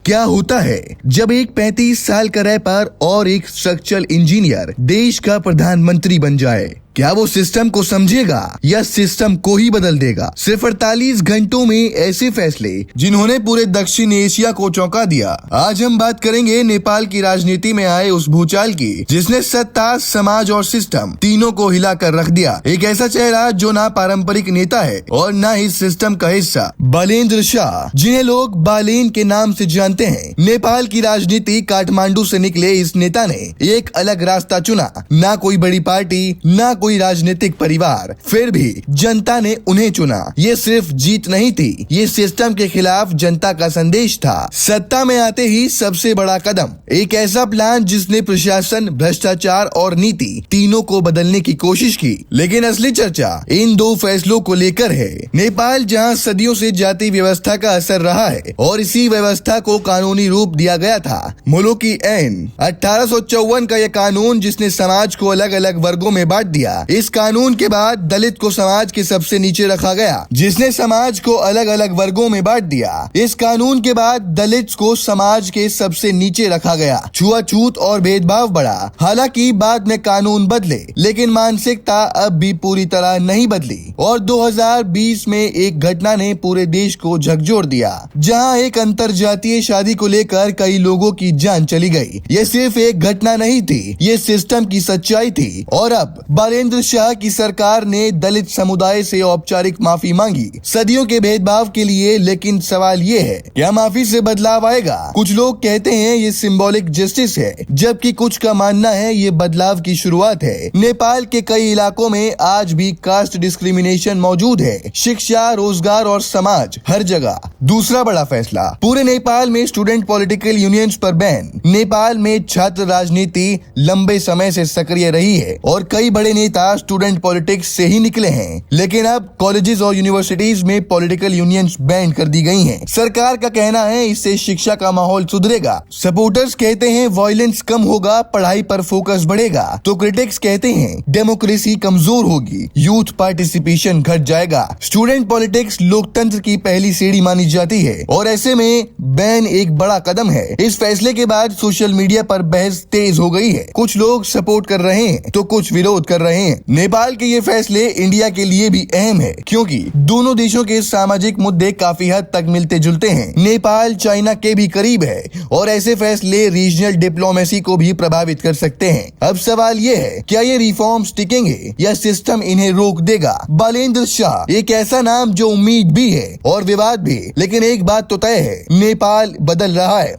क्या होता है जब एक 35 साल का रैपर और एक स्ट्रक्चरल इंजीनियर देश का प्रधानमंत्री बन जाए? क्या वो सिस्टम को समझेगा या सिस्टम को ही बदल देगा? सिर्फ 48 घंटों में ऐसे फैसले जिन्होंने पूरे दक्षिण एशिया को चौंका दिया। आज हम बात करेंगे नेपाल की राजनीति में आए उस भूचाल की जिसने सत्ता, समाज और सिस्टम तीनों को हिला कर रख दिया। एक ऐसा चेहरा जो ना पारंपरिक नेता है और ना ही सिस्टम का हिस्सा, बालेन्द्र शाह, जिन्हें लोग बालेन के नाम से जानते हैं। नेपाल की राजनीति काठमांडू से निकले इस नेता ने एक अलग रास्ता चुना। ना कोई बड़ी पार्टी, ना कोई राजनीतिक परिवार, फिर भी जनता ने उन्हें चुना। ये सिर्फ जीत नहीं थी, ये सिस्टम के खिलाफ जनता का संदेश था। सत्ता में आते ही सबसे बड़ा कदम, एक ऐसा प्लान जिसने प्रशासन, भ्रष्टाचार और नीति तीनों को बदलने की कोशिश की। लेकिन असली चर्चा इन दो फैसलों को लेकर है। नेपाल जहां सदियों से जाति व्यवस्था का असर रहा है और इसी व्यवस्था को कानूनी रूप दिया गया था। मुलुकी ऐन 1854 का यह कानून जिसने समाज को अलग अलग वर्गों में बांट दिया। इस कानून के बाद दलित को समाज के सबसे नीचे रखा गया, जिसने समाज को अलग अलग वर्गों में बांट दिया। इस कानून के बाद दलित को समाज के सबसे नीचे रखा गया। छुआछूत और भेदभाव बढ़ा। हालांकि बाद में कानून बदले, लेकिन मानसिकता अब भी पूरी तरह नहीं बदली। और 2020 में एक घटना ने पूरे देश को झकझोर दिया, जहां एक अंतरजातीय शादी को लेकर कई लोगों की जान चली गई। ये सिर्फ एक घटना नहीं थी, ये सिस्टम की सच्चाई थी। और अब बालेन्द्र शाह की सरकार ने दलित समुदाय से औपचारिक माफी मांगी सदियों के भेदभाव के लिए। लेकिन सवाल ये है, क्या माफी से बदलाव आएगा? कुछ लोग कहते हैं ये सिंबॉलिक जस्टिस है, जबकि कुछ का मानना है ये बदलाव की शुरुआत है। नेपाल के कई इलाकों में आज भी कास्ट डिस्क्रिमिनेशन मौजूद है। शिक्षा, रोजगार और समाज, हर जगह। दूसरा बड़ा फैसला, पूरे नेपाल में स्टूडेंट पॉलिटिकल यूनियंस पर बैन। नेपाल में छात्र राजनीति लंबे समय से सक्रिय रही है और कई बड़े नेता स्टूडेंट पॉलिटिक्स से ही निकले हैं। लेकिन अब कॉलेजेस और यूनिवर्सिटीज में पॉलिटिकल यूनियंस बैन कर दी गई हैं। सरकार का कहना है इससे शिक्षा का माहौल सुधरेगा। सपोर्टर्स कहते हैं वायलेंस कम होगा, पढ़ाई पर फोकस बढ़ेगा। तो क्रिटिक्स कहते हैं डेमोक्रेसी कमजोर होगी, यूथ पार्टिसिपेशन घट जाएगा। स्टूडेंट पॉलिटिक्स लोकतंत्र की पहली सीढ़ी मानी जाती है और ऐसे में बैन एक बड़ा कदम है। इस फैसले के बाद सोशल मीडिया पर बहस तेज हो गई है। कुछ लोग सपोर्ट कर रहे हैं तो कुछ विरोध कर रहे हैं। नेपाल के ये फैसले इंडिया के लिए भी अहम है, क्योंकि दोनों देशों के सामाजिक मुद्दे काफी हद तक मिलते जुलते हैं। नेपाल चाइना के भी करीब है और ऐसे फैसले रीजनल डिप्लोमेसी को भी प्रभावित कर सकते हैं। अब सवाल ये है, क्या ये रिफॉर्म्स टिकेंगे या सिस्टम इन्हें रोक देगा? बालेन्द्र शाह एक ऐसा नाम जो उम्मीद भी है और विवाद भी, लेकिन एक बात तो तय है, नेपाल बदल रहा है।